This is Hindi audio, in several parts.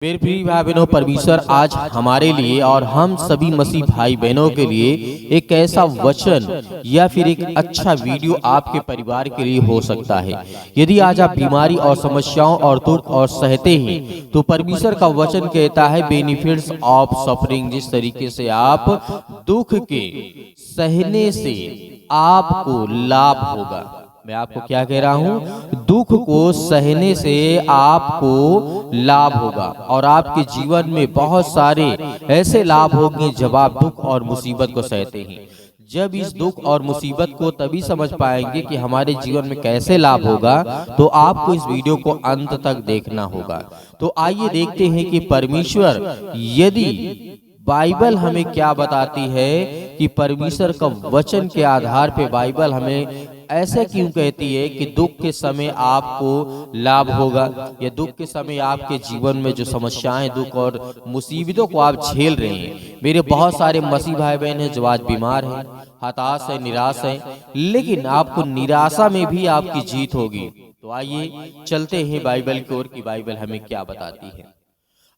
मेरे प्रिय भाई बहनों, परमेश्वर आज हमारे लिए और हम सभी मसीह भाई बहनों के लिए एक ऐसा वचन या फिर एक अच्छा वीडियो आपके परिवार के लिए हो सकता है। यदि आज आप बीमारी और समस्याओं और दुख और सहते हैं तो परमेश्वर का वचन कहता है बेनिफिट्स ऑफ सफरिंग। जिस तरीके से आप दुख के सहने से आपको लाभ होगा। मैं आपको क्या कह रहा हूं? दुख को सहने से आपको लाभ होगा और आपके जीवन में बहुत सारे ऐसे लाभ होंगे जब आप दुख और मुसीबत को सहते हैं। जब इस दुख और मुसीबत को तभी समझ पाएंगे कि हमारे जीवन में कैसे लाभ होगा, तो आपको इस वीडियो को अंत तक देखना होगा। तो आइए देखते हैं कि परमेश्वर यदि बाइबल हमें क्या बताती है कि परमेश्वर का वचन के आधार पे बाइबल हमें ऐसे क्यों कहती है कि दुख के समय आपको लाभ होगा, या दुख के समय आपके जीवन में जो समस्याएं, दुख और मुसीबतों को आप झेल रहे हैं। मेरे बहुत सारे मसीह भाई बहन हैं जो आज बीमार हैं, हताश है, निराश है, लेकिन आपको निराशा में भी आपकी जीत होगी। तो आइए चलते हैं बाइबल की ओर कि बाइबल हमें क्या बताती है।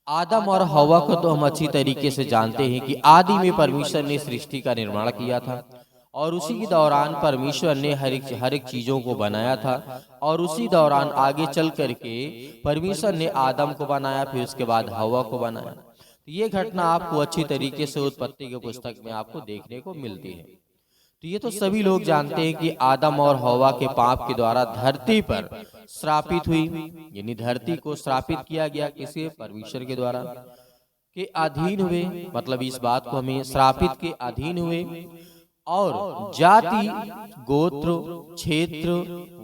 आदम और हवा को तो हम अच्छी तरीके से जानते हैं कि आदि में परमेश्वर ने सृष्टि का निर्माण किया था और उसी के दौरान परमेश्वर ने हर एक चीजों को बनाया था और उसी दौरान आगे चल करके परमेश्वर ने आदम को बनाया, फिर उसके बाद हवा को बनाया। तो ये घटना आपको अच्छी तरीके से उत्पत्ति के पुस्तक में आपको देखने को मिलती है। तो ये तो सभी लोग जानते हैं कि आदम और हवा के पाप के द्वारा धरती पर श्रापित हुई, यानी धरती को श्रापित किया गया किसी परमेश्वर के द्वारा के अधीन हुए। मतलब इस बात को हमें श्रापित के अधीन हुए और जाति, गोत्र, क्षेत्र,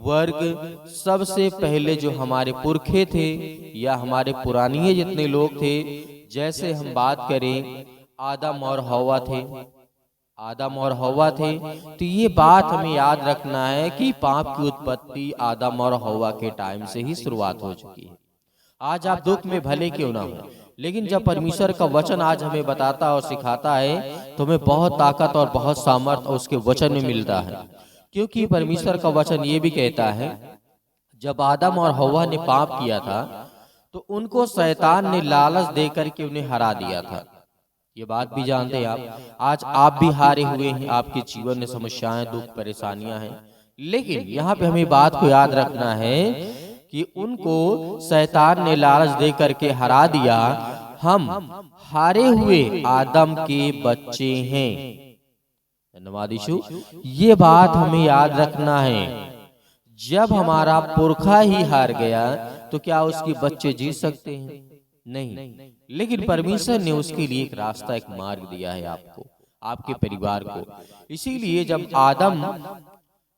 वर्ग, सबसे पहले जो हमारे पुरखे थे या हमारे पुरानिए जितने लोग थे, जैसे हम बात करें आदम और हवा थे, तो ये बात हमें याद रखना है कि पाप की उत्पत्ति आदम और हवा के टाइम से ही शुरुआत हो चुकी है। आज आप दुख में भले क्यों ना हो, लेकिन जब परमेश्वर का वचन आज हमें बताता और सिखाता है तो हमें बहुत ताकत और बहुत सामर्थ उसके वचन में मिलता है। क्योंकि परमेश्वर का वचन ये भी कहता है जब आदम और हवा ने पाप किया था तो उनको शैतान ने लालच दे करके उन्हें हरा दिया था। ये बात भी जानते हैं आप। आज आप भी हारे हुए हैं, आपके जीवन में समस्याएं, दुख, परेशानियां हैं, लेकिन यहाँ पे हमें बात को याद रखना है कि उनको शैतान ने लालच दे करके हरा दिया। हम हारे हुए आदम के बच्चे हैं। धन्यवाद यीशु। ये बात हमें याद रखना है। जब हमारा पुरखा ही हार गया तो क्या उसके बच्चे जी सकते हैं? नहीं। लेकिन परमेश्वर ने उसके लिए एक रास्ता, एक मार्ग दिया है आपको, आपके परिवार को।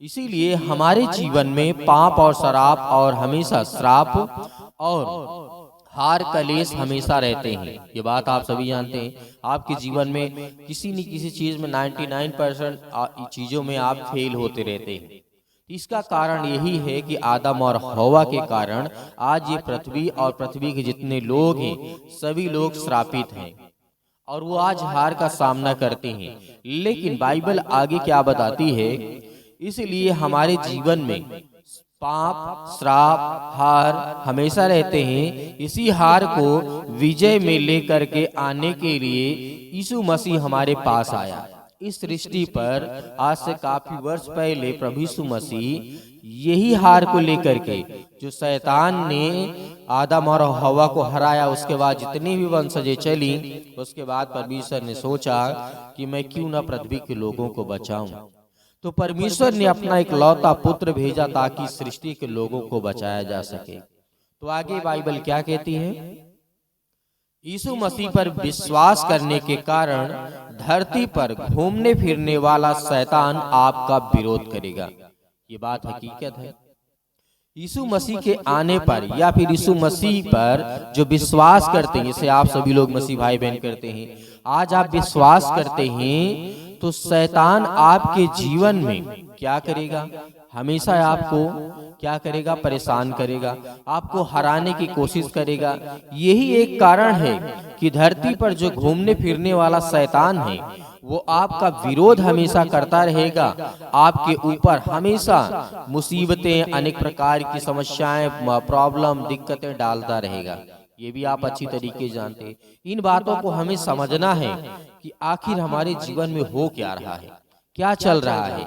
इसीलिए हमारे जीवन में पाप और शराब और हमेशा श्राप और हार कलेश हमेशा रहते हैं। ये बात आप सभी जानते हैं। आपके जीवन में किसी न किसी चीज में 99% चीजों में आप फेल होते रहते हैं। इसका कारण यही है कि आदम और हवा के कारण आज ये पृथ्वी और पृथ्वी के जितने लोग हैं सभी लोग श्रापित हैं और वो आज हार का सामना करते हैं। लेकिन बाइबल आगे क्या बताती है? इसलिए हमारे जीवन में पाप, श्राप, हार हमेशा रहते हैं। इसी हार को विजय में लेकर के आने के लिए यीशु मसीह हमारे पास आया। इस सृष्टि पर आज से काफी वर्ष पहले प्रभु यीशु मसीह यही हार को लेकर के, जो शैतान ने आदम और हवा को हराया, उसके बाद जितनी भी वंशजें चली, उसके बाद परमेश्वर ने सोचा कि मैं क्यों ना पृथ्वी के लोगों को बचाऊं। तो परमेश्वर ने अपना एक लौता पुत्र भेजा ताकि सृष्टि के लोगों को बचाया जा सके। तो आगे बाइबल क्या कहती है? यीशु मसीह पर विश्वास करने के कारण धरती पर घूमने फिरने वाला शैतान आपका विरोध करेगा। ये बात हकीकत है। यीशु मसीह के आने पर या फिर यीशु मसीह पर जो विश्वास करते हैं, जैसे आप सभी लोग मसीह भाई बहन करते हैं, आज आप विश्वास करते हैं तो शैतान आपके जीवन में क्या करेगा? हमेशा आपको क्या करेगा? परेशान करेगा, आपको हराने की कोशिश करेगा। यही एक कारण है कि धरती पर जो घूमने फिरने वाला शैतान है वो आपका विरोध हमेशा करता रहेगा। आपके ऊपर हमेशा मुसीबतें, अनेक प्रकार की समस्याएं, प्रॉब्लम, दिक्कतें डालता रहेगा। ये भी आप अच्छी तरीके से जानते हैं। इन बातों को हमें समझना है कि आखिर हमारे जीवन में हो क्या रहा है, क्या चल रहा है,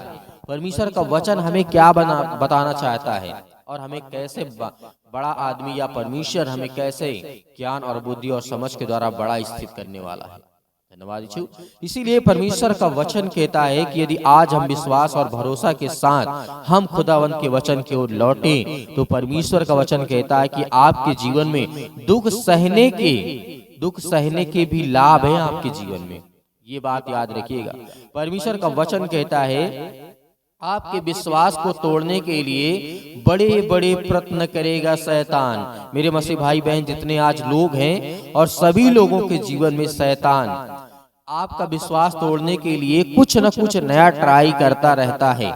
परमेश्वर का वचन हमें क्या बताना चाहता है, और हमें कैसे बड़ा आदमी या परमेश्वर हमें कैसे ज्ञान और बुद्धि और समझ के द्वारा बड़ा स्थित करने वाला है। धन्यवाद यीशु। इसीलिए परमेश्वर का वचन कहता है कि यदि आज हम विश्वास और भरोसा के साथ हम खुदावंत के वचन की ओर लौटें, तो परमेश्वर का वचन कहता है कि आपके जीवन में दुख सहने के भी लाभ हैं आपके जीवन में। ये बात याद रखिएगा। परमेश्वर का वचन कहता है आपके विश्वास को तोड़ने के लिए बड़े बड़े प्रयत्न करेगा शैतान। मेरे मसीह भाई बहन जितने आज लोग हैं और सभी लोगों के जीवन में शैतान आपका विश्वास तोड़ने के लिए कुछ न कुछ नया ट्राई करता रहता है।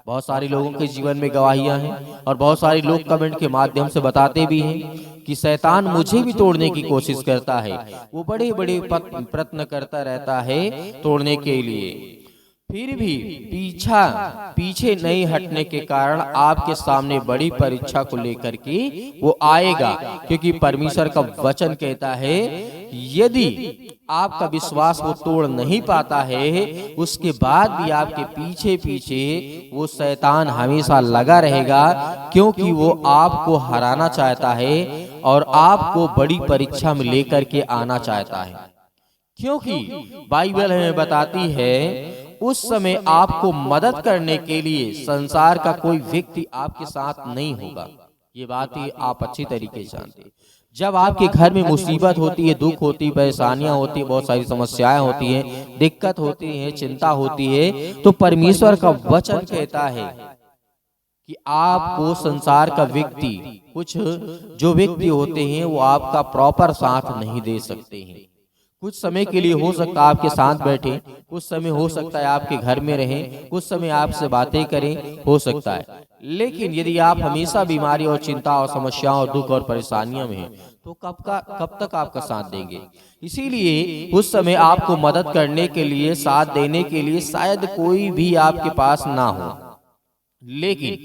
बहुत सारे लोगों के जीवन में गवाहियां हैं और बहुत सारे लोग कमेंट के माध्यम से बताते भी हैं कि शैतान मुझे भी तोड़ने की कोशिश करता है। वो बड़े बड़े प्रयत्न करता रहता है तोड़ने के लिए, फिर भी पीछे नहीं हटने के कारण आपके सामने बड़ी परीक्षा को लेकर के वो आएगा। क्योंकि परमेश्वर का वचन कहता है यदि आपका विश्वास वो तोड़ नहीं पाता है, उसके बाद भी आपके पीछे पीछे वो शैतान हमेशा लगा रहेगा, क्योंकि वो आपको हराना चाहता है और आपको बड़ी परीक्षा में लेकर के आना चाहता है। क्योंकि बाइबल हमें बताती है उस समय आपको मदद करने के लिए संसार का कोई व्यक्ति आपके साथ नहीं होगा। ये बात ही आप अच्छी तरीके से जानते हैं। जब आपके घर में मुसीबत होती है, दुख होती है, परेशानियां होती है, बहुत सारी समस्याएं होती हैं, दिक्कत होती है, चिंता होती है, तो परमेश्वर का वचन कहता है कि आपको संसार का व्यक्ति, कुछ जो व्यक्ति होते हैं वो आपका प्रॉपर साथ नहीं दे सकते हैं। कुछ समय के लिए हो सकता है आपके साथ बैठे, कुछ समय हो सकता है आपके घर में रहें, कुछ समय आपसे बातें करें, हो सकता है। लेकिन यदि आप हमेशा बीमारी और चिंता और समस्याओं और दुख और परेशानियों में हैं, तो कब तक आपका साथ देंगे। इसीलिए उस समय आपको मदद करने के लिए, साथ देने के लिए शायद कोई भी आपके पास ना हो। लेकिन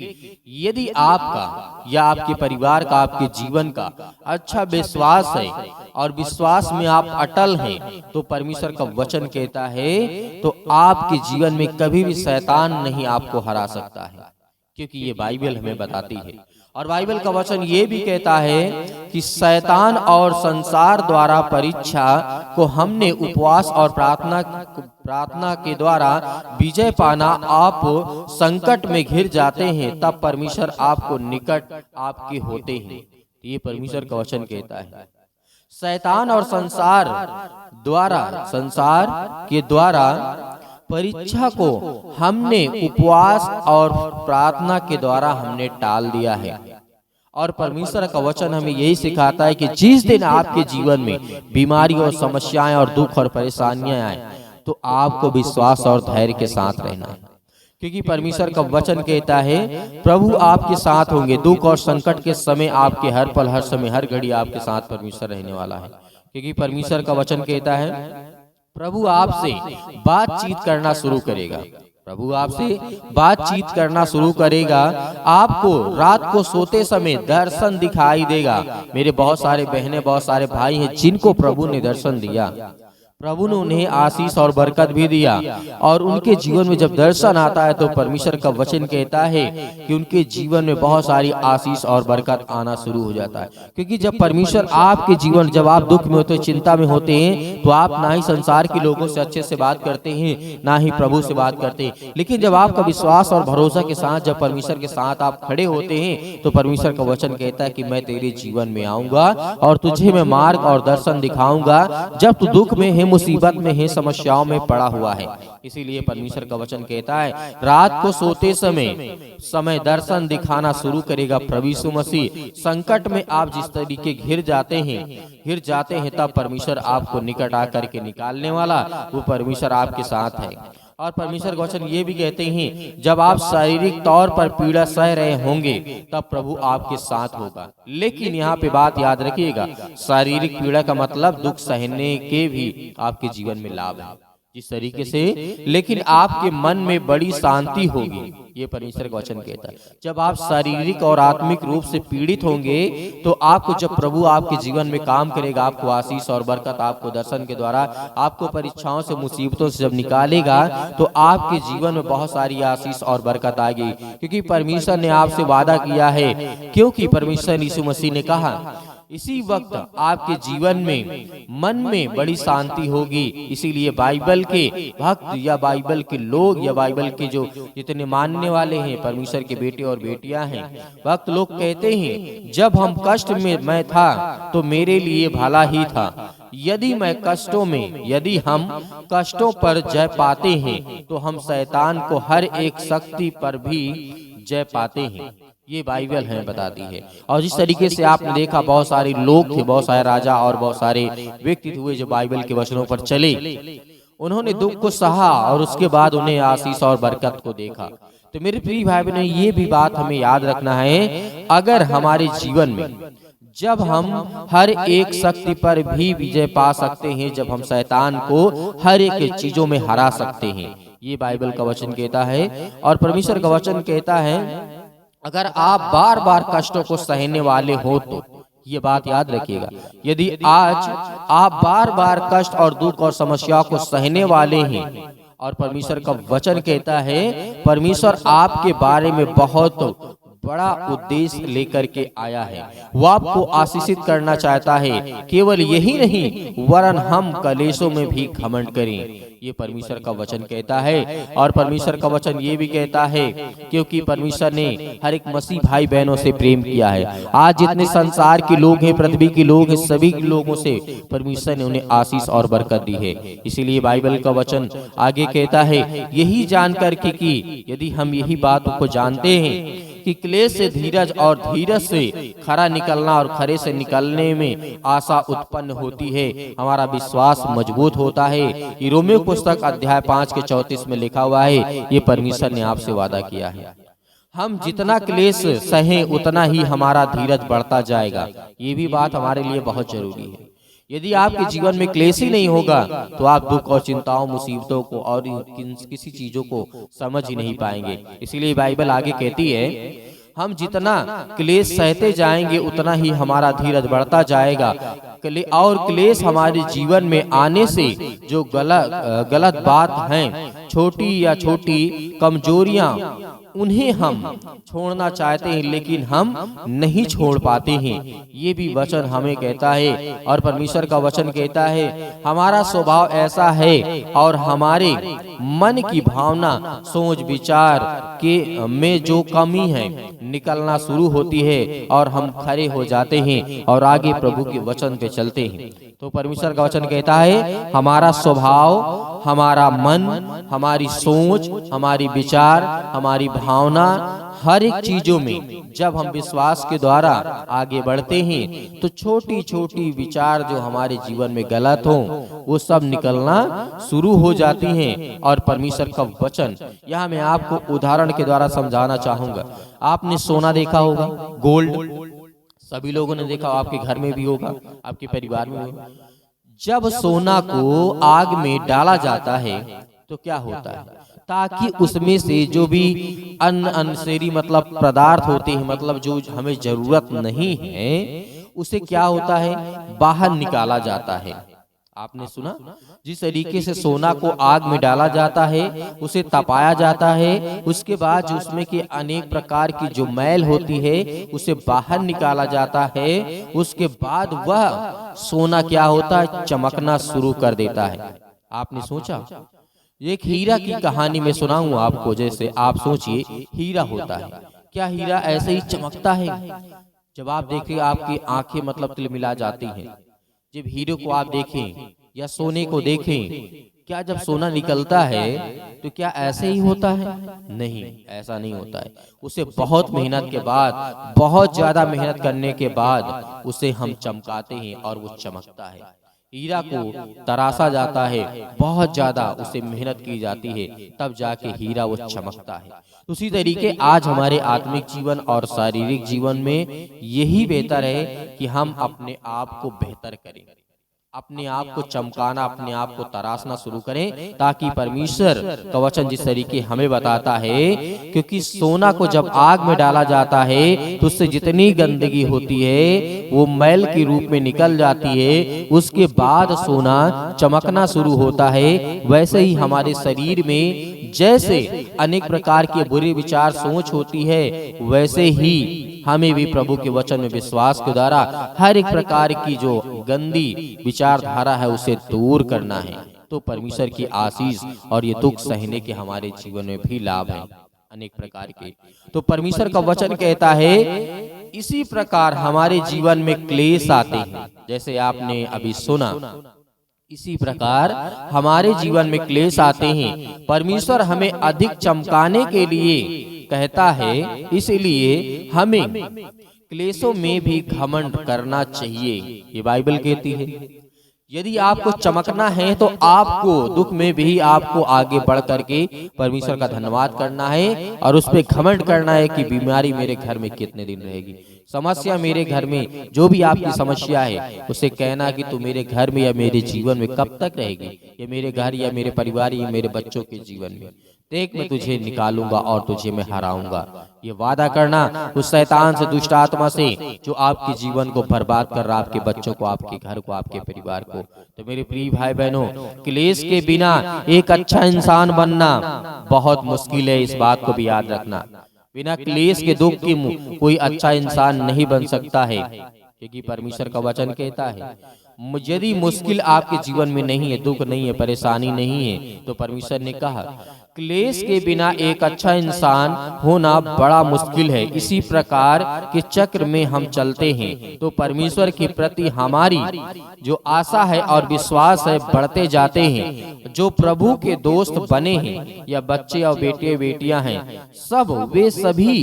यदि आपका या आपके परिवार का, आपके जीवन का अच्छा विश्वास है और विश्वास में आप अटल हैं, तो परमेश्वर का वचन कहता है तो आपके जीवन में कभी भी शैतान नहीं आपको हरा सकता है। क्योंकि ये बाइबल हमें बताती है। और बाइबल का वचन ये भी कहता है कि शैतान और संसार द्वारा परीक्षा को हमने उपवास और प्रार्थना के द्वारा विजय पाना। आप संकट में घिर जाते हैं तब परमेश्वर आपको निकट आपके होते हैं। ये परमेश्वर का वचन कहता है। शैतान और संसार के द्वारा परीक्षा को हमने उपवास और प्रार्थना के द्वारा हमने टाल दिया है। और परमेश्वर का वचन हमें यही सिखाता है कि जिस दिन आपके जीवन में बीमारी और समस्याएं और दुख और परेशानियां आए, तो आपको विश्वास और धैर्य के साथ रहना है। क्योंकि परमेश्वर का वचन कहता है प्रभु आपके साथ होंगे। दुख और संकट के समय आपके हर पल, हर समय, हर घड़ी आपके साथ परमेश्वर रहने वाला है। क्योंकि परमेश्वर का वचन कहता है प्रभु आपसे बातचीत करना शुरू करेगा। प्रभु आपसे बातचीत करना शुरू करेगा। आपको रात को सोते समय दर्शन दिखाई देगा। मेरे बहुत सारे बहनें, बहुत सारे भाई हैं जिनको प्रभु ने दर्शन दिया। प्रभु ने उन्हें आशीष और बरकत भी दिया। और उनके जीवन में जब दर्शन आता है तो परमेश्वर का वचन कहता है कि उनके जीवन में बहुत सारी आशीष और बरकत आना शुरू हो जाता है। क्योंकि जब परमेश्वर आपके जीवन, जब आप दुख में होते हैं, चिंता में होते हैं, तो आप ना ही संसार के लोगों से अच्छे से बात करते हैं, ना ही प्रभु से बात करते हैं। लेकिन जब आपका विश्वास और भरोसा के साथ, जब परमेश्वर के साथ आप खड़े होते हैं, तो परमेश्वर का वचन कहता है कि मैं तेरे जीवन में आऊंगा और तुझे मैं मार्ग और दर्शन दिखाऊंगा जब तू दुख में है, मुसीबत में है, समस्याओं में पड़ा हुआ है। इसीलिए परमेश्वर का वचन कहता है रात को सोते समय दर्शन दिखाना शुरू करेगा प्रभु यीशु मसीह। संकट में आप जिस तरीके घिर जाते हैं तब परमेश्वर आपको निकट आकर के निकालने वाला वो परमेश्वर आपके साथ है। और परमेश्वर का वचन ये भी कहते हैं जब आप शारीरिक तौर पर पीड़ा सह रहे होंगे तब प्रभु आपके साथ होगा। लेकिन यहाँ पे बात याद रखिएगा, शारीरिक पीड़ा का मतलब दुख सहने के भी आपके जीवन में लाभ है। जिस तरीके से, लेकिन आपके मन में बड़ी शांति होगी, ये परमेश्वर का वचन कहता है। जब आप शारीरिक और आत्मिक रूप से पीड़ित होंगे तो आपको, जब प्रभु आपके जीवन में काम करेगा, आपको आशीष और बरकत, आपको दर्शन के द्वारा, आपको परीक्षाओं से, मुसीबतों से जब निकालेगा तो आपके जीवन में बहुत सारी आशीष और बरकत आएगी, क्योंकि परमेश्वर ने आपसे वादा किया है। क्योंकि परमेश्वर यीशु मसीह ने कहा इसी वक्त आपके जीवन में, मन में बड़ी शांति होगी। इसीलिए बाइबल के भक्त या बाइबल के लोग या बाइबल के जो जितने मानने वाले हैं, परमेश्वर के बेटे और बेटियां हैं, भक्त लोग कहते हैं, जब हम कष्ट में मैं था तो मेरे लिए भला ही था। यदि मैं कष्टों में, यदि हम कष्टों पर जय पाते हैं तो हम शैतान को हर एक शक्ति पर भी जय पाते हैं। ये बाइबल है बताती है। और जिस तरीके से आपने देखा, बहुत सारे लोग थे, बहुत सारे राजा और बहुत सारे व्यक्ति हुए जो बाइबल के वचनों पर चले, उन्होंने दुख को सहा और उसके बाद उन्हें आशीष और बरकत को देखा। तो मेरे प्रिय भाई बहनों, ये भी बात हमें याद रखना है, अगर हमारे जीवन में जब हम हर एक शक्ति पर भी विजय पा सकते हैं, जब हम शैतान को हर एक चीजों में हरा सकते हैं, ये बाइबल का वचन कहता है। और परमेश्वर का वचन कहता है, अगर आप बार बार कष्टों को सहने वाले हो तो ये बात याद रखिएगा, यदि आज आप बार बार कष्ट और दुख और समस्याओं को सहने वाले हैं, और परमेश्वर का वचन कहता है, परमेश्वर आपके बारे में बहुत बड़ा उद्देश्य लेकर के आया है। वो आपको आशीषित करना चाहता है। केवल यही नहीं, वरन हम कलेशों में भी घमंड करें, ये परमेश्वर का वचन कहता है। और परमेश्वर का वचन ये भी कहता है, क्योंकि परमेश्वर ने हर एक मसीह भाई बहनों से प्रेम किया है। आज जितने संसार के लोग हैं, पृथ्वी के लोग हैं, सभी लोगों से परमेश्वर ने उन्हें आशीष और बरकत दी है। इसीलिए बाइबल का वचन आगे कहता है, यही जानकर के कि यदि हम यही बात को जानते हैं कि क्लेश से धीरज और धीरज से खरा निकलना और खरे से निकलने में आशा उत्पन्न होती है, हमारा विश्वास मजबूत होता है। रोमियो पुस्तक अध्याय 5 के 34 में लिखा हुआ है, ये परमेश्वर ने आपसे वादा किया है। हम जितना क्लेश सहें उतना ही हमारा धीरज बढ़ता जाएगा। ये भी बात हमारे लिए बहुत जरूरी है। यदि आपके जीवन में क्लेश ही नहीं होगा तो आप दुख और चिंताओं, मुसीबतों को और किसी चीजों को समझ ही नहीं पाएंगे। इसीलिए बाइबल आगे कहती है, हम जितना क्लेश सहते जाएंगे उतना ही हमारा धीरज बढ़ता जाएगा। और क्लेश हमारे जीवन में आने से जो गलत बात है, छोटी या छोटी कमजोरियां, उन्हें हम छोड़ना चाहते हैं लेकिन हम नहीं छोड़ पाते हैं, ये भी वचन हमें कहता है। और परमेश्वर का वचन कहता है, हमारा स्वभाव ऐसा है और हमारे मन की भावना, सोच विचार के में जो कमी है निकलना शुरू होती है और हम खड़े हो जाते हैं और आगे प्रभु के वचन पे चलते हैं। तो परमेश्वर का वचन कहता है, हमारा स्वभाव, हमारा मन, हमारी सोच, हमारी विचार, हमारी भावना, हर एक चीजों में जब हम विश्वास के द्वारा आगे बढ़ते हैं तो छोटी छोटी विचार जो हमारे जीवन में गलत हो वो सब निकलना शुरू हो जाती हैं। और परमेश्वर का वचन यहाँ मैं आपको उदाहरण के द्वारा समझाना चाहूंगा। आपने सोना देखा होगा, गोल्ड सभी लोगों ने देखा, आपके घर में भी होगा, आपके परिवार में होगा। जब सोना को आग में डाला जाता है तो क्या होता है, ताकि उसमें से जो भी अननेसेसरी मतलब पदार्थ होते हैं, मतलब जो हमें जरूरत नहीं है, उसे क्या होता है, बाहर निकाला जाता है। आपने सुना, जिस तरीके से सोना को आग में डाला जाता है, उसे तपाया जाता है, उसके बाद उसमें के अनेक प्रकार की जो मैल होती है उसे बाहर निकाला जाता है। उसके बाद वह सोना क्या होता है, चमकना शुरू कर देता है। आपने सोचा, एक हीरा की कहानी में सुनाऊं आपको। जैसे आप सोचिए, हीरा होता है, क्या हीरा ऐसे ही चमकता है? जब आप देखें आपकी आंखें मतलब तिलमिला जाती हैं। जब हीरे को आप देखें या सोने को देखें, क्या जब सोना निकलता है तो क्या ऐसे ही होता है? नहीं, ऐसा नहीं होता है। उसे बहुत मेहनत के बाद, बहुत ज्यादा मेहनत करने के बाद उसे हम चमकाते हैं और वो चमकता है। हीरा को तराशा जाता है, बहुत ज्यादा उसे मेहनत की जाती है, तब जाके हीरा वो चमकता है। उसी तरीके आज हमारे आत्मिक जीवन और शारीरिक जीवन में यही बेहतर है कि हम अपने आप को बेहतर करें। अपने आप को चमकाना, अपने आप को तराशना शुरू करें, ताकि परमेश्वर का वचन जिस तरीके हमें बताता है, क्योंकि सोना को जब आग में डाला जाता है तो उससे जितनी गंदगी होती है वो मैल के रूप में निकल जाती है, उसके बाद सोना चमकना शुरू होता है। वैसे ही हमारे शरीर में जैसे अनेक प्रकार के बुरे विचार सोच होती है, वैसे ही हमें भी प्रभु के वचन में विश्वास के द्वारा हर एक प्रकार की जो गंदी विचारधारा है उसे दूर करना है। तो परमेश्वर की आशीष और ये दुख सहने के हमारे जीवन में भी लाभ है अनेक प्रकार के। तो परमेश्वर का वचन कहता है इसी प्रकार हमारे जीवन में क्लेश आते हैं, जैसे आपने अभी सुना, इसी प्रकार हमारे जीवन में क्लेश आते हैं। परमेश्वर हमें अधिक चमकाने के लिए कहता है, इसलिए हमें क्लेशों में भी घमंड करना चाहिए, ये बाइबल कहती है। यदि आपको चमकना है तो आपको दुख में भी आपको आगे बढ़ करके परमेश्वर का धन्यवाद करना है और उस पर घमंड करना है कि बीमारी मेरे घर में कितने दिन रहेगी, समस्या मेरे घर में जो भी आपकी समस्या है उसे कहना कि तू मेरे घर में या मेरे जीवन में कब तक रहेगी, या मेरे घर या मेरे परिवार या मेरे बच्चों के जीवन में, देख मैं तुझे निकालूंगा और तुझे मैं हराऊंगा। ये वादा करना उस शैतान से, दुष्ट आत्मा से जो आपके जीवन को बर्बाद कर रहा, आपके बच्चों को, आपके घर को, आपके परिवार को। तो मेरे प्रिय भाई बहनों, क्लेश के बिना एक अच्छा इंसान बनना बहुत मुश्किल है, इस बात को भी याद रखना। बिना क्लेश के, दुख की कोई अच्छा इंसान नहीं बन सकता है, क्योंकि परमेश्वर का वचन कहता है यदि मुश्किल आपके जीवन में नहीं है, दुख नहीं है, परेशानी नहीं है, तो परमेश्वर ने कहा क्लेश के बिना एक अच्छा इंसान होना बड़ा मुश्किल है। इसी प्रकार के चक्र में हम चलते हैं तो परमेश्वर के प्रति हमारी जो आशा है और विश्वास है बढ़ते जाते हैं। जो प्रभु के दोस्त बने हैं या बच्चे और बेटे बेटियां हैं, सब वे सभी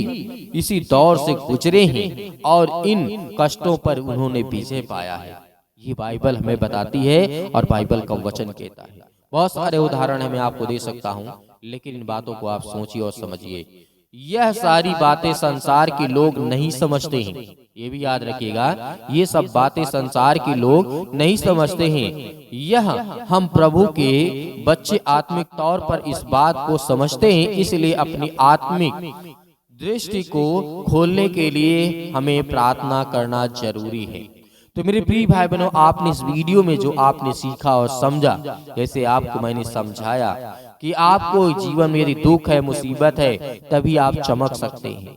इसी दौर से गुजरे हैं और इन कष्टों पर उन्होंने विजय पाया है। ये बाइबल हमें बताती है और बाइबल का वचन कहता है। बहुत सारे उदाहरण है मैं आपको दे सकता हूँ, लेकिन इन बातों को आप सोचिए और समझिए। यह सारी बातें संसार के लोग नहीं समझते हैं, ये भी याद रखिएगा, ये सब बातें संसार के लोग नहीं समझते हैं। यह हम प्रभु के बच्चे आत्मिक तौर पर इस बात को समझते हैं, इसलिए अपनी आत्मिक दृष्टि को खोलने के लिए हमें प्रार्थना करना जरूरी है। तो मेरे प्रिय भाई बहनों, आपने इस वीडियो में जो आपने सीखा और समझा, जैसे आपको मैंने समझाया कि आपको जीवन में यदि दुख है, मुसीबत है, तभी आप चमक सकते हैं।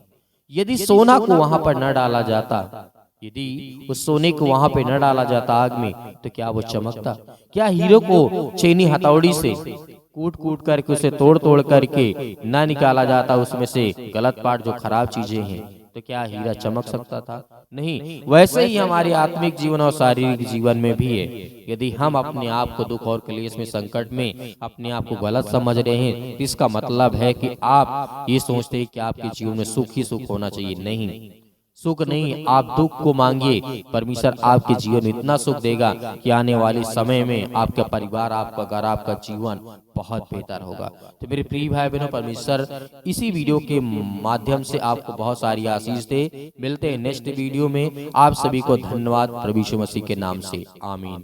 यदि सोना को वहां पर न डाला जाता, यदि उस सोने को वहां पे न डाला जाता आग में, तो क्या वो चमकता? क्या हीरो को चैनी हथौड़ी से कूट कूट करके उसे तोड़ तोड़ करके ना निकाला जाता उसमें से गलत पार्ट, जो खराब चीजें हैं, तो क्या हीरा चमक सकता था? नहीं। वैसे ही हमारे आत्मिक जीवन और शारीरिक जीवन में भी है। यदि हम अपने आप को दुख और क्लेश में, संकट में अपने आप को गलत समझ रहे हैं, तो इसका मतलब है कि आप ये सोचते हैं कि आपके जीवन में सुख ही सुख होना चाहिए। नहीं, सुख नहीं, आप दुख को मांगिए। परमेश्वर आपके जीवन में इतना सुख देगा कि आने वाले समय में आपका परिवार, आपका घर, आपका जीवन बहुत बेहतर होगा। तो मेरे प्रिय भाई बहनों, परमेश्वर इसी वीडियो के माध्यम से आपको बहुत सारी आशीष दे। मिलते हैं नेक्स्ट वीडियो में। आप सभी को धन्यवाद प्रभु यीशु मसीह के नाम से, आमीन।